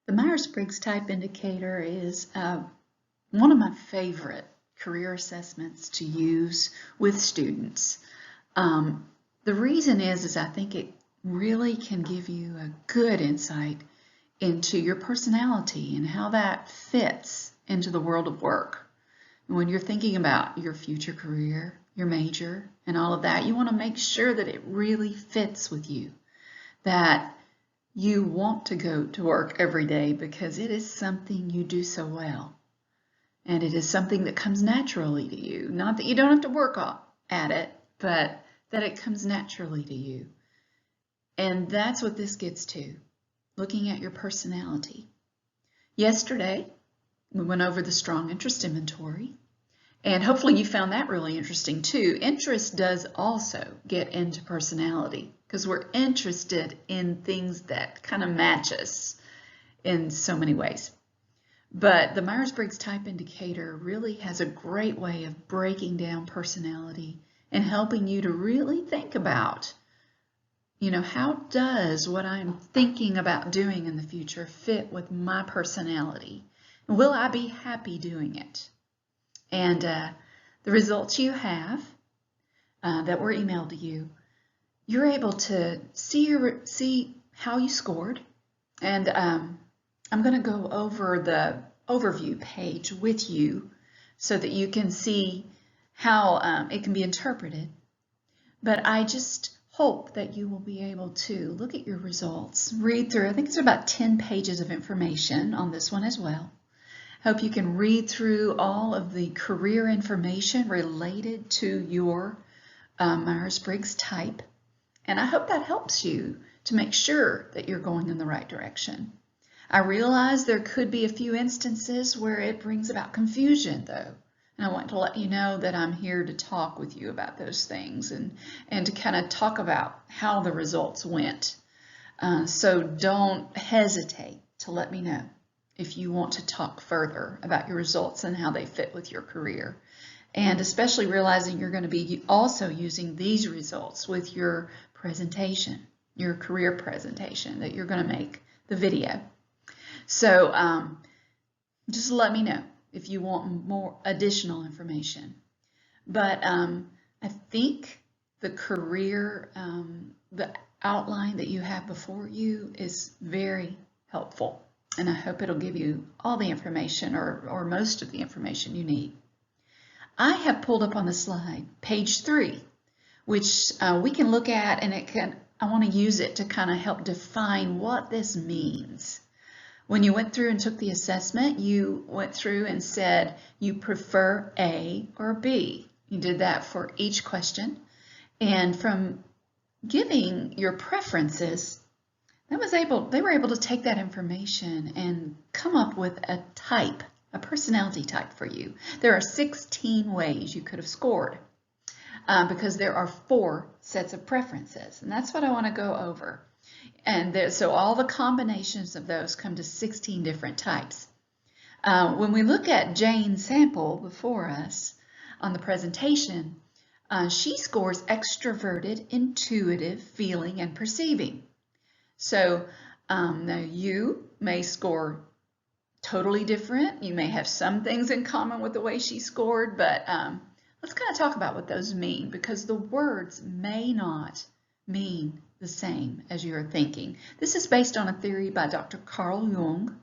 The Myers-Briggs Type Indicator is one of my favorite career assessments to use with students. The reason is I think it really can give you a good insight into your personality and how that fits into the world of work. When you're thinking about your future career, your major, and all of that, you want to make sure that it really fits with you, that you want to go to work every day because it is something you do so well. And it is something that comes naturally to you. Not that you don't have to work at it, but that it comes naturally to you. And that's what this gets to, looking at your personality. Yesterday, we went over the strong interest inventory, and hopefully you found that really interesting too. Interest does also get into personality because we're interested in things that kind of match us in so many ways. But the Myers-Briggs Type Indicator really has a great way of breaking down personality and helping you to really think about, how does what I'm thinking about doing in the future fit with my personality? And will I be happy doing it? And the results you have that were emailed to you, you're able to see how you scored. And I'm going to go over the overview page with you so that you can see how it can be interpreted. But I just hope that you will be able to look at your results, read through. I think it's about 10 pages of information on this one as well. Hope you can read through all of the career information related to your Myers-Briggs type. And I hope that helps you to make sure that you're going in the right direction. I realize there could be a few instances where it brings about confusion though. And I want to let you know that I'm here to talk with you about those things and to kind of talk about how the results went. So don't hesitate to let me know if you want to talk further about your results and how they fit with your career. And especially realizing you're going to be also using these results with your presentation, your career presentation that you're going to make, the video. So just let me know if you want more additional information. But I think the career, the outline that you have before you is very helpful. And I hope it'll give you all the information or most of the information you need. I have pulled up on the slide page 3, which we can look at, and I want to use it to kind of help define what this means. When you went through and took the assessment, you went through and said you prefer A or B. You did that for each question. And from giving your preferences, they were able to take that information and come up with a type, a personality type for you. There are 16 ways you could have scored because there are 4 sets of preferences. And that's what I want to go over. And so all the combinations of those come to 16 different types. When we look at Jane's sample before us on the presentation, she scores extroverted, intuitive, feeling, and perceiving. So now you may score totally different. You may have some things in common with the way she scored, but let's kind of talk about what those mean, because the words may not mean the same as you're thinking. This is based on a theory by Dr. Carl Jung,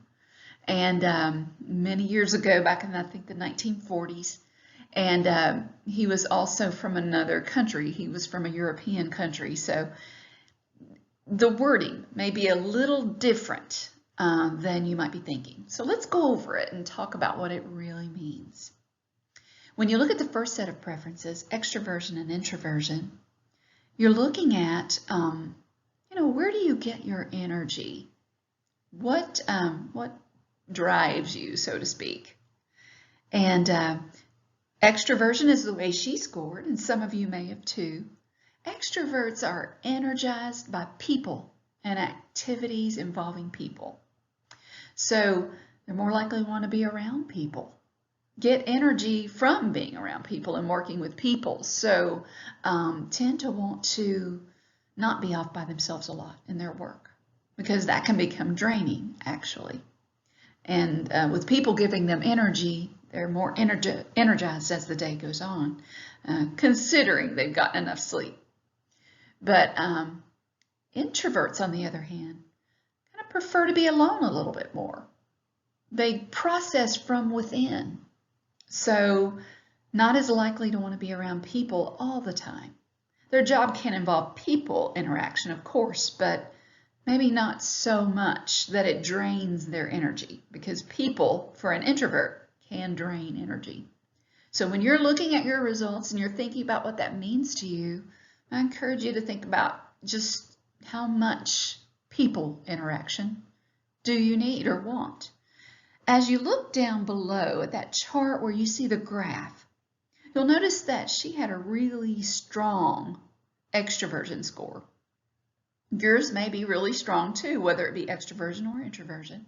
and many years ago, back in I think the 1940s, and he was also from another country. He was from a European country, so the wording may be a little different than you might be thinking. So let's go over it and talk about what it really means. When you look at the first set of preferences, extroversion and introversion, you're looking at, where do you get your energy? What drives you, so to speak? And extroversion is the way she scored, and some of you may have too. Extroverts are energized by people and activities involving people. So they're more likely to want to be around people, get energy from being around people and working with people. So tend to want to not be off by themselves a lot in their work, because that can become draining, actually. And with people giving them energy, they're more energized as the day goes on, considering they've gotten enough sleep. But introverts, on the other hand, kind of prefer to be alone a little bit more. They process from within, so not as likely to want to be around people all the time. Their job can involve people interaction, of course, but maybe not so much that it drains their energy, because people, for an introvert, can drain energy. So when you're looking at your results and you're thinking about what that means to you, I encourage you to think about just how much people interaction do you need or want. As you look down below at that chart where you see the graph, you'll notice that she had a really strong extroversion score. Yours may be really strong too, whether it be extroversion or introversion,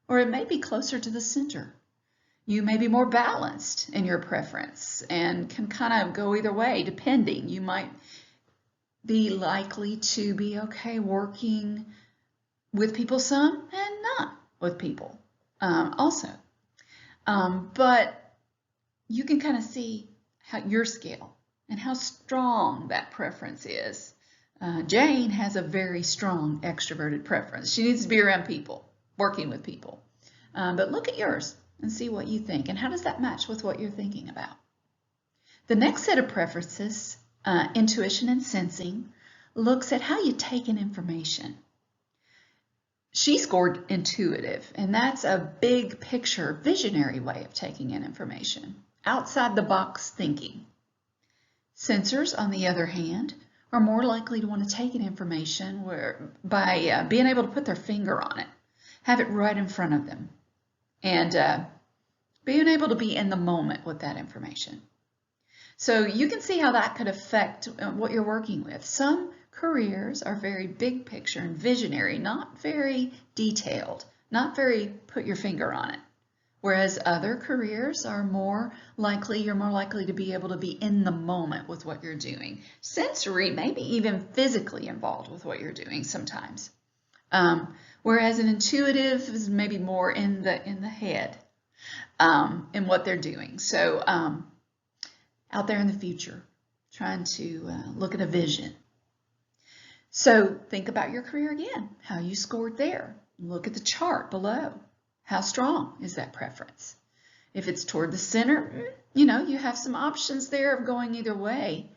or it may be closer to the center. You may be more balanced in your preference and can kind of go either way depending. You might be likely to be okay working with people some and not with people also. But you can kind of see how your scale and how strong that preference is. Jane has a very strong extroverted preference. She needs to be around people, working with people. But look at yours and see what you think, and how does that match with what you're thinking about. The next set of preferences, intuition and sensing, looks at how you take in information. She scored intuitive, and that's a big picture, visionary way of taking in information, outside the box thinking. Sensors, on the other hand, are more likely to want to take in information by being able to put their finger on it, have it right in front of them, and being able to be in the moment with that information. So you can see how that could affect what you're working with. Some careers are very big picture and visionary, not very detailed, not very put your finger on it. Whereas other careers are you're more likely to be able to be in the moment with what you're doing. Sensory, maybe even physically involved with what you're doing sometimes. Whereas an intuitive is maybe more in the head in what they're doing. So out there in the future, trying to look at a vision. So think about your career again, how you scored there. Look at the chart below. How strong is that preference? If it's toward the center, you have some options there of going either way.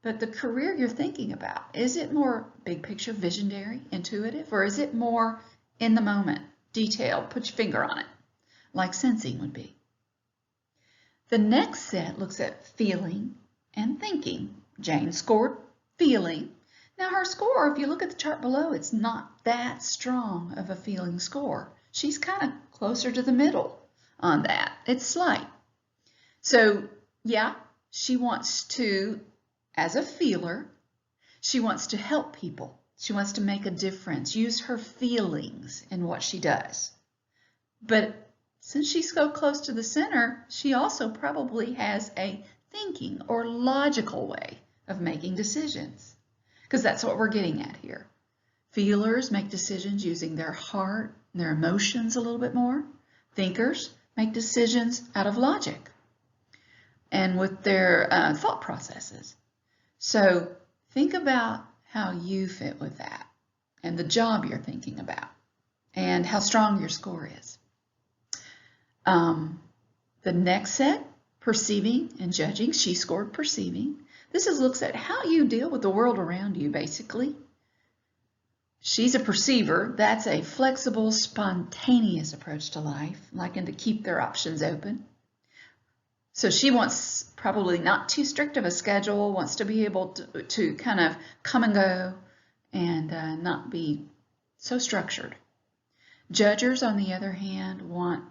But the career you're thinking about, is it more big picture, visionary, intuitive, or is it more in the moment, detailed, put your finger on it, like sensing would be? The next set looks at feeling and thinking. Jane scored feeling. Now her score, if you look at the chart below, it's not that strong of a feeling score. She's kind of closer to the middle on that. It's slight. So yeah, she wants to, as a feeler, she wants to help people. She wants to make a difference, use her feelings in what she does. But since she's so close to the center, she also probably has a thinking or logical way of making decisions, because that's what we're getting at here. Feelers make decisions using their heart and their emotions a little bit more. Thinkers make decisions out of logic and with their thought processes. So think about how you fit with that and the job you're thinking about and how strong your score is. The next set, perceiving and judging. She scored perceiving. This looks at how you deal with the world around you, basically. She's a perceiver. That's a flexible, spontaneous approach to life, liking to keep their options open. So she wants probably not too strict of a schedule, wants to be able to kind of come and go and not be so structured. Judgers, on the other hand, want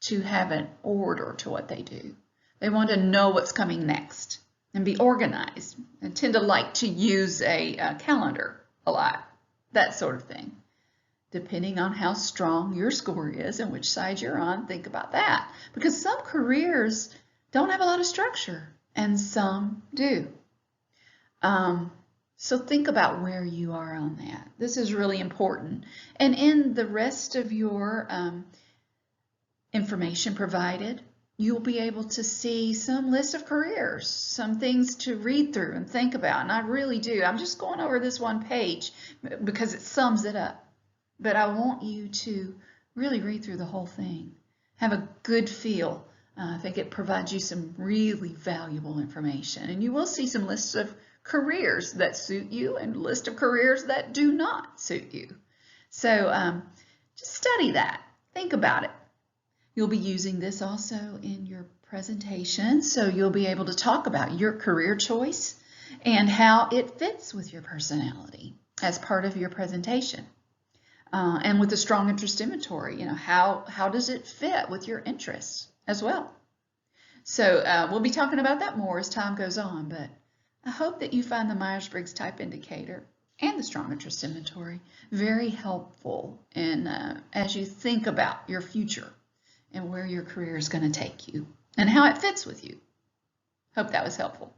to have an order to what they do. They want to know what's coming next and be organized and tend to like to use a calendar a lot, that sort of thing. Depending on how strong your score is and which side you're on, think about that. Because some careers don't have a lot of structure and some do. So think about where you are on that. This is really important. And in the rest of your information provided, you'll be able to see some list of careers, some things to read through and think about. And I really do. I'm just going over this one page because it sums it up. But I want you to really read through the whole thing. Have a good feel. I think it provides you some really valuable information. And you will see some lists of careers that suit you and a list of careers that do not suit you. So just study that. Think about it. You'll be using this also in your presentation, so you'll be able to talk about your career choice and how it fits with your personality as part of your presentation. And with a strong interest inventory, how does it fit with your interests as well? So we'll be talking about that more as time goes on, but I hope that you find the Myers-Briggs Type Indicator and the strong interest inventory very helpful in, as you think about your future and where your career is going to take you and how it fits with you. Hope that was helpful.